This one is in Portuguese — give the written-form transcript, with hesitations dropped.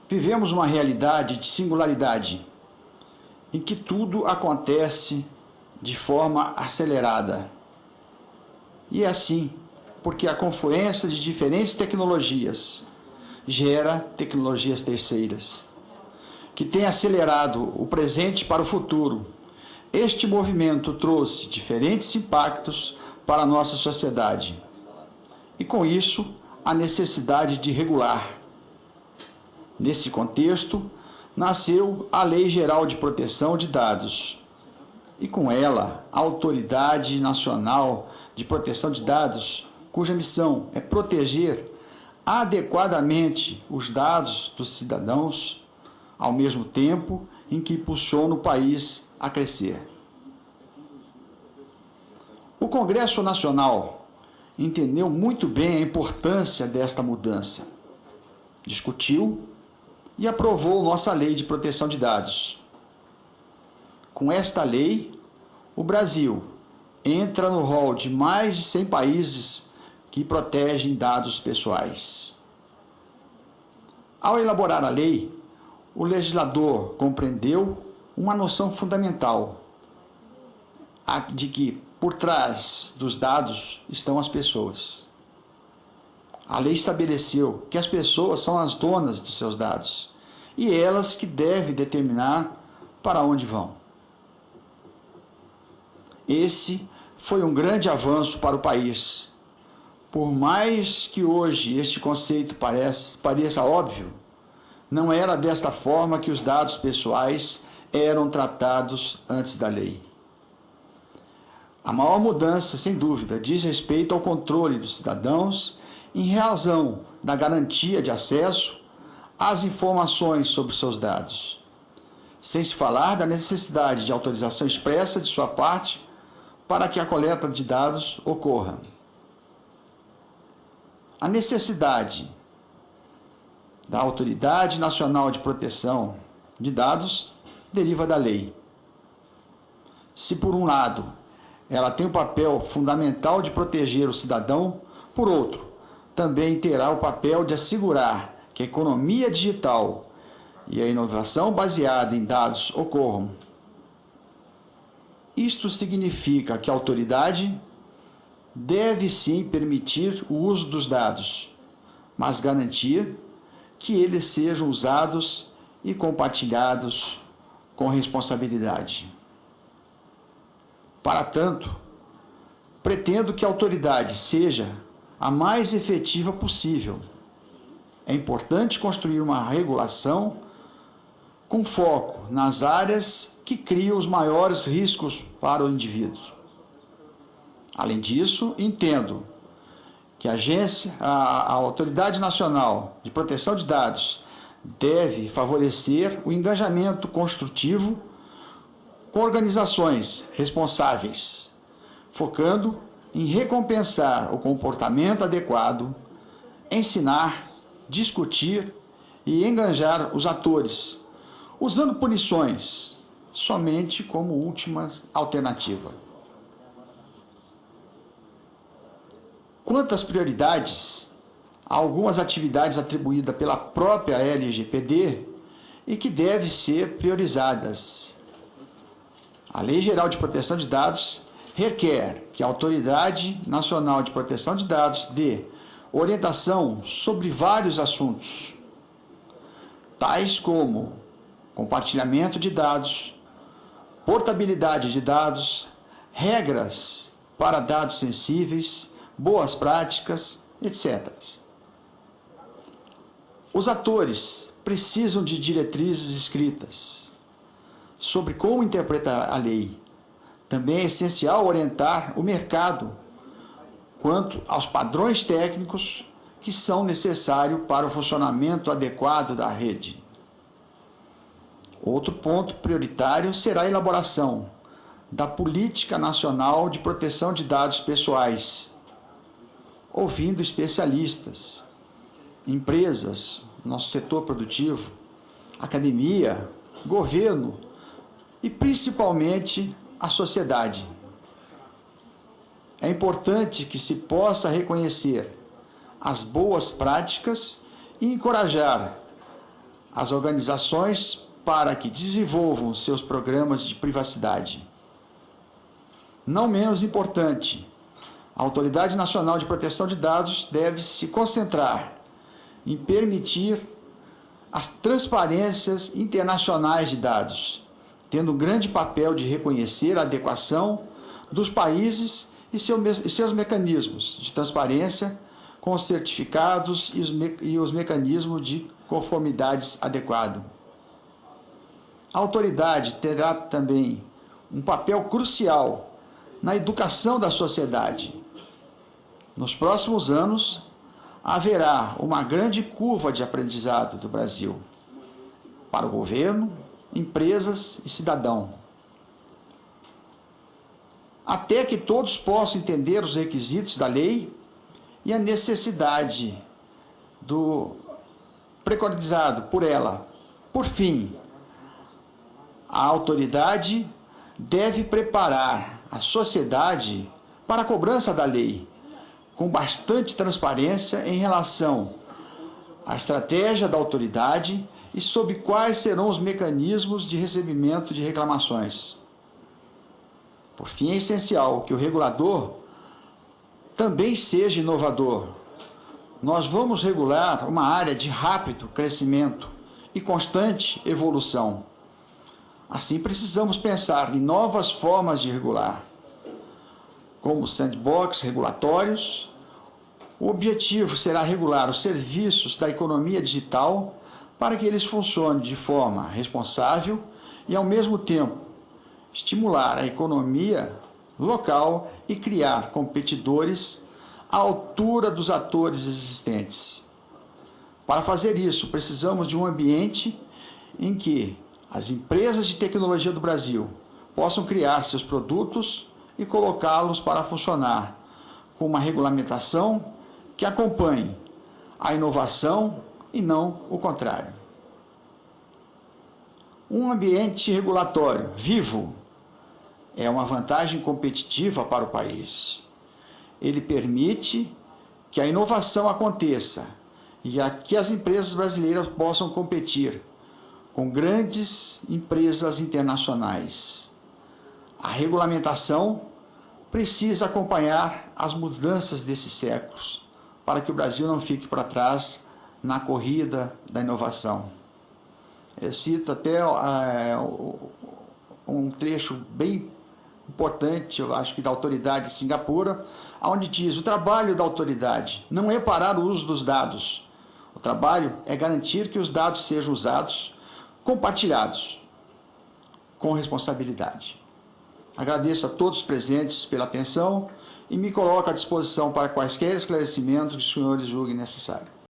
Vivemos uma realidade de singularidade, em que tudo acontece de forma acelerada. E é assim, porque a confluência de diferentes tecnologias gera tecnologias terceiras, que tem acelerado o presente para o futuro. Este movimento trouxe diferentes impactos para a nossa sociedade, e com isso, a necessidade de regular. Nesse contexto, nasceu a Lei Geral de Proteção de Dados, e com ela, a Autoridade Nacional de Proteção de Dados, cuja missão é proteger adequadamente os dados dos cidadãos, ao mesmo tempo em que impulsiona o país a crescer. O Congresso Nacional entendeu muito bem a importância desta mudança, discutiu e aprovou nossa Lei de Proteção de Dados. Com esta lei, o Brasil entra no rol de mais de 100 países que protegem dados pessoais. Ao elaborar a lei, o legislador compreendeu uma noção fundamental, a de que por trás dos dados estão as pessoas. A lei estabeleceu que as pessoas são as donas dos seus dados e elas que devem determinar para onde vão. Esse foi um grande avanço para o país. Por mais que hoje este conceito pareça óbvio, não era desta forma que os dados pessoais eram tratados antes da lei. A maior mudança, sem dúvida, diz respeito ao controle dos cidadãos em razão da garantia de acesso às informações sobre seus dados, sem se falar da necessidade de autorização expressa de sua parte para que a coleta de dados ocorra. A necessidade da Autoridade Nacional de Proteção de Dados deriva da lei. Se, por um lado, ela tem o papel fundamental de proteger o cidadão, por outro, também terá o papel de assegurar que a economia digital e a inovação baseada em dados ocorram. Isto significa que a autoridade deve sim permitir o uso dos dados, mas garantir que eles sejam usados e compartilhados com responsabilidade. Para tanto, pretendo que a autoridade seja a mais efetiva possível. É importante construir uma regulação com foco nas áreas que criam os maiores riscos para o indivíduo. Além disso, entendo que a Autoridade Nacional de Proteção de Dados deve favorecer o engajamento construtivo com organizações responsáveis, focando em recompensar o comportamento adequado, ensinar, discutir e engajar os atores, usando punições somente como última alternativa. Quanto às prioridades, há algumas atividades atribuídas pela própria LGPD e que devem ser priorizadas. A Lei Geral de Proteção de Dados requer que a Autoridade Nacional de Proteção de Dados dê orientação sobre vários assuntos, tais como compartilhamento de dados, portabilidade de dados, regras para dados sensíveis, boas práticas, etc. Os atores precisam de diretrizes escritas sobre como interpretar a lei. Também é essencial orientar o mercado quanto aos padrões técnicos que são necessários para o funcionamento adequado da rede. Outro ponto prioritário será a elaboração da Política Nacional de Proteção de Dados Pessoais, ouvindo especialistas, empresas, nosso setor produtivo, academia, governo e principalmente a sociedade. É importante que se possa reconhecer as boas práticas e encorajar as organizações para que desenvolvam seus programas de privacidade. Não menos importante, a Autoridade Nacional de Proteção de Dados deve se concentrar em permitir as transparências internacionais de dados, tendo um grande papel de reconhecer a adequação dos países e seus mecanismos de transparência com os certificados e os mecanismos de conformidades adequados. A autoridade terá também um papel crucial na educação da sociedade. Nos próximos anos, haverá uma grande curva de aprendizado do Brasil para o governo, empresas e cidadão. Até que todos possam entender os requisitos da lei e a necessidade do preconizado por ela. Por fim, a autoridade deve preparar a sociedade para a cobrança da lei, com bastante transparência em relação à estratégia da autoridade e sobre quais serão os mecanismos de recebimento de reclamações. Por fim, é essencial que o regulador também seja inovador. Nós vamos regular uma área de rápido crescimento e constante evolução. Assim, precisamos pensar em novas formas de regular, como sandbox regulatórios. O objetivo será regular os serviços da economia digital para que eles funcionem de forma responsável e, ao mesmo tempo, estimular a economia local e criar competidores à altura dos atores existentes. Para fazer isso, precisamos de um ambiente em que as empresas de tecnologia do Brasil possam criar seus produtos e colocá-los para funcionar com uma regulamentação que acompanhe a inovação e não o contrário. Um ambiente regulatório vivo é uma vantagem competitiva para o país. Ele permite que a inovação aconteça e que as empresas brasileiras possam competir com grandes empresas internacionais. A regulamentação precisa acompanhar as mudanças desses séculos para que o Brasil não fique para trás na corrida da inovação. Eu cito até um trecho bem importante, eu acho que da autoridade de Singapura, onde diz: o trabalho da autoridade não é parar o uso dos dados. O trabalho é garantir que os dados sejam usados, compartilhados, com responsabilidade. Agradeço a todos os presentes pela atenção e me coloco à disposição para quaisquer esclarecimentos que os senhores julguem necessário.